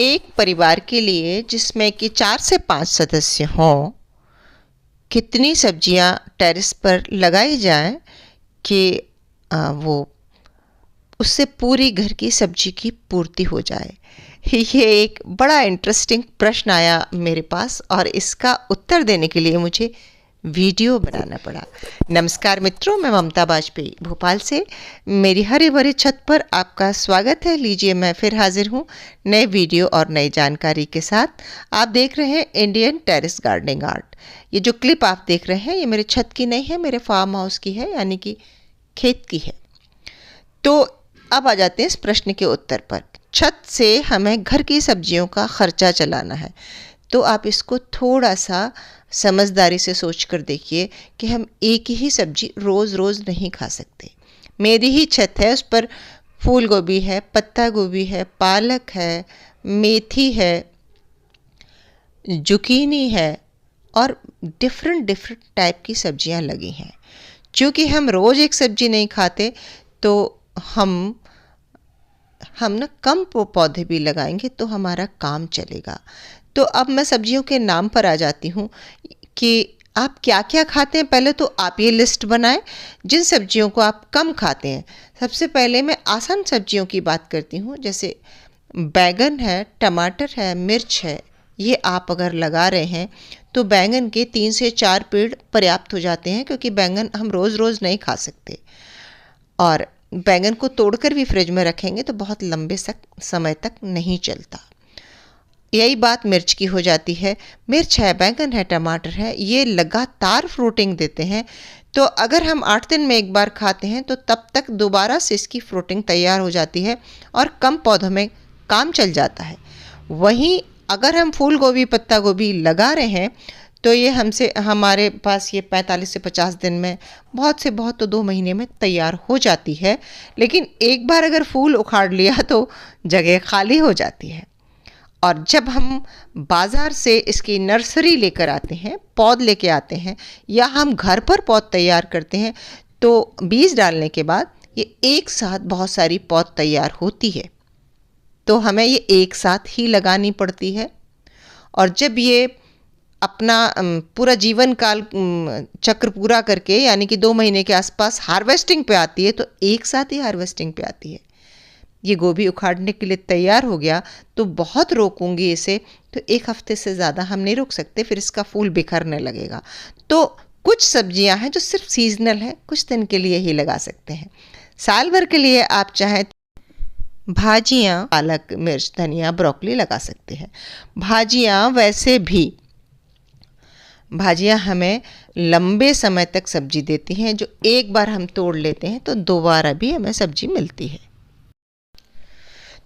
एक परिवार के लिए जिसमें कि 4 से 5 सदस्य हों, कितनी सब्जियां टेरेस पर लगाई जाएं कि वो उससे पूरी घर की सब्जी की पूर्ति हो जाए। ये एक बड़ा इंटरेस्टिंग प्रश्न आया मेरे पास और इसका उत्तर देने के लिए मुझे वीडियो बनाना पड़ा। नमस्कार मित्रों, मैं ममता बाजपेयी भोपाल से मेरी हरी भरी छत पर आपका स्वागत है। लीजिए, मैं फिर हाजिर हूँ नए वीडियो और नई जानकारी के साथ। आप देख रहे हैं इंडियन टेरेस गार्डनिंग आर्ट। ये जो क्लिप आप देख रहे हैं ये मेरे छत की नहीं है, मेरे फार्म हाउस की है, यानी कि खेत की है। तो अब आ जाते हैं इस प्रश्न के उत्तर पर। छत से हमें घर की सब्जियों का खर्चा चलाना है, तो आप इसको थोड़ा सा समझदारी से सोच कर देखिए कि हम एक ही सब्जी रोज़ रोज़ नहीं खा सकते। मेरी ही छत है, उस पर फूल गोभी है, पत्ता गोभी है, पालक है, मेथी है, जुकीनी है और डिफरेंट टाइप की सब्जियां लगी हैं। चूँकि हम रोज़ एक सब्जी नहीं खाते तो हम ना कम पौधे भी लगाएंगे तो हमारा काम चलेगा। तो अब मैं सब्जियों के नाम पर आ जाती हूँ कि आप क्या क्या खाते हैं। पहले तो आप ये लिस्ट बनाएं जिन सब्जियों को आप कम खाते हैं। सबसे पहले मैं आसान सब्जियों की बात करती हूँ, जैसे बैगन है, टमाटर है, मिर्च है। ये आप अगर लगा रहे हैं तो बैंगन के 3 से 4 पेड़ पर्याप्त हो जाते हैं, क्योंकि बैंगन हम रोज़ रोज़ नहीं खा सकते। और बैंगन को तोड़कर भी फ्रिज में रखेंगे तो बहुत लंबे समय तक नहीं चलता। यही बात मिर्च की हो जाती है। मिर्च है, बैंगन है, टमाटर है, ये लगातार फ्रूटिंग देते हैं। तो अगर हम 8 दिन में एक बार खाते हैं तो तब तक दोबारा से इसकी फ्रूटिंग तैयार हो जाती है और कम पौधों में काम चल जाता है। वहीं अगर हम फूल गोभी, पत्ता गोभी लगा रहे हैं तो ये हमारे पास ये 45 से 50 दिन में, बहुत से बहुत तो 2 महीने में तैयार हो जाती है। लेकिन एक बार अगर फूल उखाड़ लिया तो जगह खाली हो जाती है। और जब हम बाज़ार से इसकी नर्सरी लेकर आते हैं, पौध लेके आते हैं, या हम घर पर पौध तैयार करते हैं, तो बीज डालने के बाद ये एक साथ बहुत सारी पौध तैयार होती है। तो हमें ये एक साथ ही लगानी पड़ती है। और जब ये अपना पूरा जीवन काल चक्र पूरा करके, यानी कि 2 महीने के आसपास हार्वेस्टिंग पे आती है, तो एक साथ ही हार्वेस्टिंग पे आती है। ये गोभी उखाड़ने के लिए तैयार हो गया तो बहुत रोकूंगी इसे, तो 1 हफ्ते से ज़्यादा हम नहीं रोक सकते, फिर इसका फूल बिखरने लगेगा। तो कुछ सब्जियां हैं जो सिर्फ सीजनल है, कुछ दिन के लिए ही लगा सकते हैं। साल भर के लिए आप चाहें भाजियाँ, पालक, मिर्च, धनिया, ब्रोकली लगा सकते हैं। भाजियाँ हमें लंबे समय तक सब्जी देती हैं, जो एक बार हम तोड़ लेते हैं तो दोबारा भी हमें सब्जी मिलती है।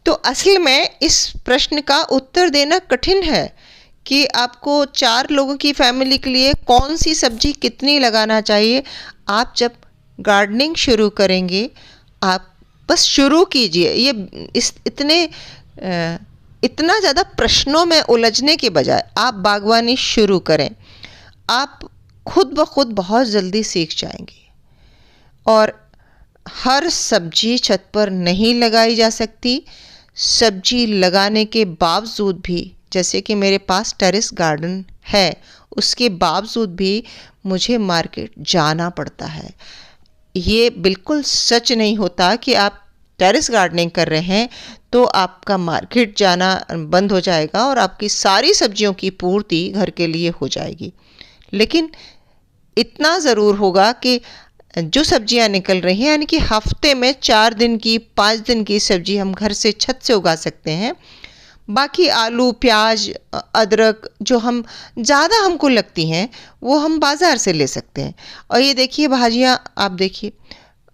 तो असल में इस प्रश्न का उत्तर देना कठिन है कि आपको 4 लोगों की फैमिली के लिए कौन सी सब्जी कितनी लगाना चाहिए। आप जब गार्डनिंग शुरू करेंगे, आप बस शुरू कीजिए। इतना ज़्यादा प्रश्नों में उलझने के बजाय आप बागवानी शुरू करें। आप खुद ब खुद बहुत जल्दी सीख जाएंगे। और हर सब्जी छत पर नहीं लगाई जा सकती। सब्जी लगाने के बावजूद भी, जैसे कि मेरे पास टेरेस गार्डन है, उसके बावजूद भी मुझे मार्केट जाना पड़ता है। ये बिल्कुल सच नहीं होता कि आप टेरेस गार्डनिंग कर रहे हैं तो आपका मार्केट जाना बंद हो जाएगा और आपकी सारी सब्जियों की पूर्ति घर के लिए हो जाएगी। लेकिन इतना ज़रूर होगा कि जो सब्जियां निकल रही हैं, यानी कि हफ्ते में 4 दिन की, 5 दिन की सब्जी हम घर से छत से उगा सकते हैं। बाकी आलू, प्याज, अदरक जो ज़्यादा हमको लगती हैं वो हम बाज़ार से ले सकते हैं। और ये देखिए भाजियाँ आप देखिए,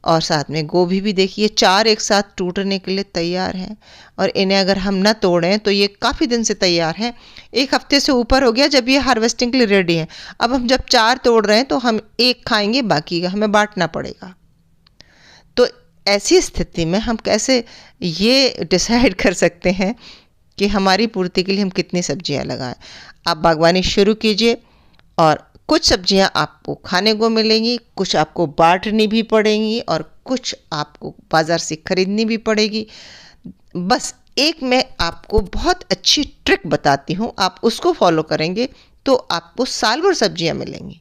और साथ में गोभी भी देखिए, 4 एक साथ टूटने के लिए तैयार हैं। और इन्हें अगर हम न तोड़ें तो ये काफ़ी दिन से तैयार हैं। 1 हफ्ते से ऊपर हो गया जब ये हार्वेस्टिंग के लिए रेडी हैं। अब हम जब 4 तोड़ रहे हैं तो हम 1 खाएंगे, बाकी का हमें बांटना पड़ेगा। तो ऐसी स्थिति में हम कैसे ये डिसाइड कर सकते हैं कि हमारी पूर्ति के लिए हम कितनी सब्जियां लगाएं। आप बागवानी शुरू कीजिए और कुछ सब्जियां आपको खाने को मिलेंगी, कुछ आपको बांटनी भी पड़ेंगी और कुछ आपको बाज़ार से खरीदनी भी पड़ेगी। बस एक मैं आपको बहुत अच्छी ट्रिक बताती हूँ, आप उसको फॉलो करेंगे तो आपको साल भर सब्जियाँ मिलेंगी।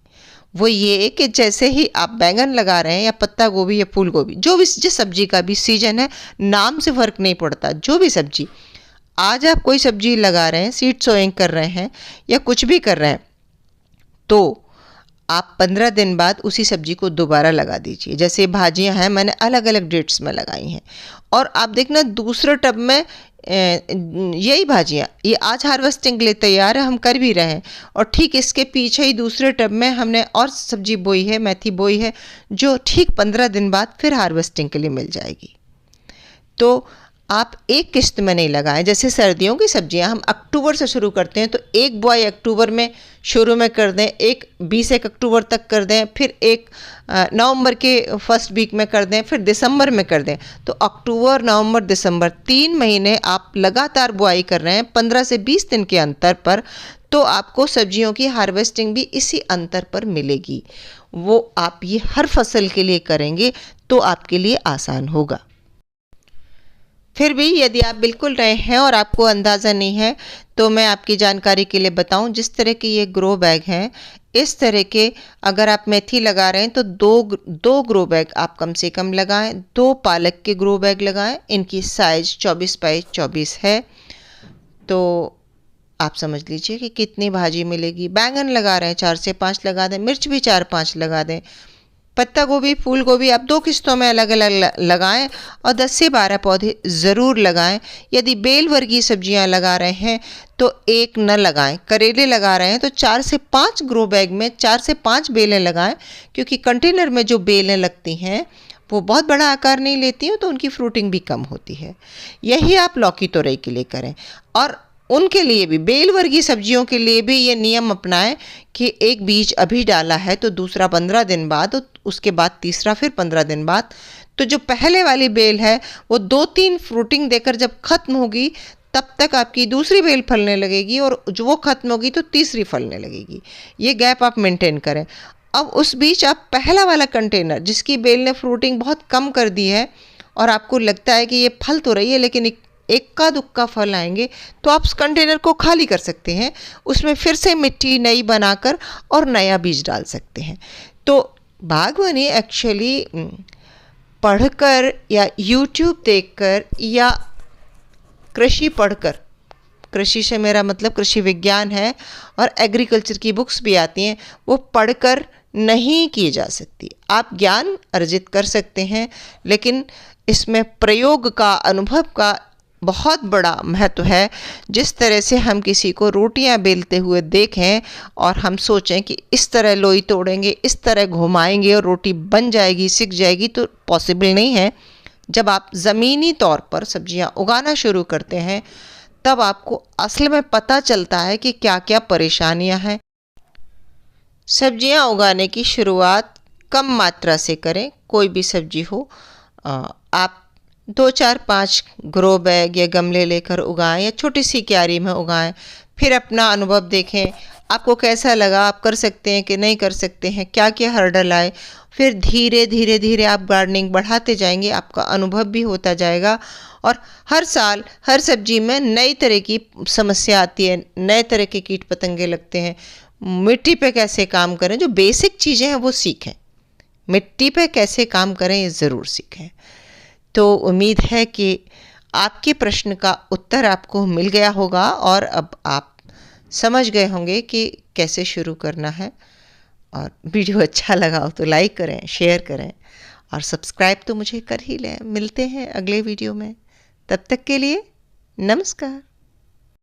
वो ये कि जैसे ही आप बैंगन लगा रहे हैं या पत्ता गोभी या फूल गोभी, जो भी जिस सब्जी का भी सीजन है, नाम से फ़र्क नहीं पड़ता, जो भी सब्जी, आज आप कोई सब्जी लगा रहे हैं, सीड सोइंग कर रहे हैं या कुछ भी कर रहे हैं, तो आप 15 दिन बाद उसी सब्जी को दोबारा लगा दीजिए। जैसे भाजियां हैं, मैंने अलग अलग डेट्स में लगाई हैं, और आप देखना दूसरे टब में यही भाजियां ये आज हार्वेस्टिंग के लिए तैयार है, हम कर भी रहे हैं, और ठीक इसके पीछे ही दूसरे टब में हमने और सब्जी बोई है, मेथी बोई है, जो ठीक 15 दिन बाद फिर हार्वेस्टिंग के लिए मिल जाएगी। तो आप एक किश्त में नहीं लगाएं। जैसे सर्दियों की सब्जियां हम अक्टूबर से शुरू करते हैं, तो एक बुआई अक्टूबर में शुरू में कर दें, एक 20 अक्टूबर तक कर दें, फिर एक नवंबर के फर्स्ट वीक में कर दें, फिर दिसंबर में कर दें। तो अक्टूबर, नवंबर, दिसंबर 3 महीने आप लगातार बुआई कर रहे हैं 15 से 20 दिन के अंतर पर, तो आपको सब्जियों की हार्वेस्टिंग भी इसी अंतर पर मिलेगी। वो आप ये हर फसल के लिए करेंगे तो आपके लिए आसान होगा। फिर भी यदि आप बिल्कुल नए हैं और आपको अंदाज़ा नहीं है, तो मैं आपकी जानकारी के लिए बताऊं, जिस तरह के ये ग्रो बैग हैं, इस तरह के अगर आप मेथी लगा रहे हैं तो दो ग्रो बैग आप कम से कम लगाएं। 2 पालक के ग्रो बैग लगाएं, इनकी साइज़ 24 बाई 24 है, तो आप समझ लीजिए कि कितनी भाजी मिलेगी। बैंगन लगा रहे हैं 4 से 5 लगा दें, मिर्च भी 4-5 लगा दें, पत्ता गोभी, फूल गोभी आप 2 किस्तों में अलग अलग लगाएं, और 10 से 12 पौधे ज़रूर लगाएं। यदि बेल वर्गीय सब्जियां लगा रहे हैं तो एक न लगाएं। करेले लगा रहे हैं तो 4 से 5 ग्रो बैग में 4 से 5 बेलें लगाएं, क्योंकि कंटेनर में जो बेलें लगती हैं वो बहुत बड़ा आकार नहीं लेती हैं, तो उनकी फ्रूटिंग भी कम होती है। यही आप लौकी तोरई के लिए करें, और उनके लिए भी, बेल वर्गीय सब्जियों के लिए भी ये नियम अपनाएं कि एक बीज अभी डाला है तो दूसरा 15 दिन बाद, उसके बाद तीसरा फिर 15 दिन बाद। तो जो पहले वाली बेल है वो 2-3 फ्रूटिंग देकर जब खत्म होगी, तब तक आपकी दूसरी बेल फलने लगेगी, और जो वो खत्म होगी तो तीसरी फलने लगेगी। ये गैप आप मेंटेन करें। अब उस बीच आप पहला वाला कंटेनर, जिसकी बेल ने फ्रूटिंग बहुत कम कर दी है और आपको लगता है कि ये फल तो रही है लेकिन इक्का दुक्का फल आएंगे, तो आप उस कंटेनर को खाली कर सकते हैं, उसमें फिर से मिट्टी नई बनाकर और नया बीज डाल सकते हैं। तो बागवानी एक्चुअली पढ़कर या यूट्यूब देखकर या कृषि पढ़कर, कृषि से मेरा मतलब कृषि विज्ञान है, और एग्रीकल्चर की बुक्स भी आती हैं, वो पढ़कर नहीं की जा सकती। आप ज्ञान अर्जित कर सकते हैं, लेकिन इसमें प्रयोग का, अनुभव का बहुत बड़ा महत्व है। जिस तरह से हम किसी को रोटियां बेलते हुए देखें और हम सोचें कि इस तरह लोई तोड़ेंगे, इस तरह घुमाएंगे और रोटी बन जाएगी, सिक जाएगी, तो पॉसिबल नहीं है। जब आप ज़मीनी तौर पर सब्जियां उगाना शुरू करते हैं, तब आपको असल में पता चलता है कि क्या क्या परेशानियां हैं। सब्जियां उगाने की शुरुआत कम मात्रा से करें, कोई भी सब्जी हो। आप 2-4-5 ग्रो बैग या गमले लेकर उगाएं या छोटी सी क्यारी में उगाएं, फिर अपना अनुभव देखें, आपको कैसा लगा, आप कर सकते हैं कि नहीं कर सकते हैं, क्या क्या हर्डल आए। फिर धीरे धीरे आप गार्डनिंग बढ़ाते जाएंगे, आपका अनुभव भी होता जाएगा, और हर साल हर सब्जी में नई तरह की समस्या आती है, नए तरह के कीट पतंगे लगते हैं। मिट्टी पे कैसे काम करें, जो बेसिक चीज़ें हैं वो सीखें, मिट्टी पे कैसे काम करें ये ज़रूर सीखें। तो उम्मीद है कि आपके प्रश्न का उत्तर आपको मिल गया होगा, और अब आप समझ गए होंगे कि कैसे शुरू करना है। और वीडियो अच्छा लगा हो तो लाइक करें, शेयर करें, और सब्सक्राइब तो मुझे कर ही लें। मिलते हैं अगले वीडियो में, तब तक के लिए नमस्कार।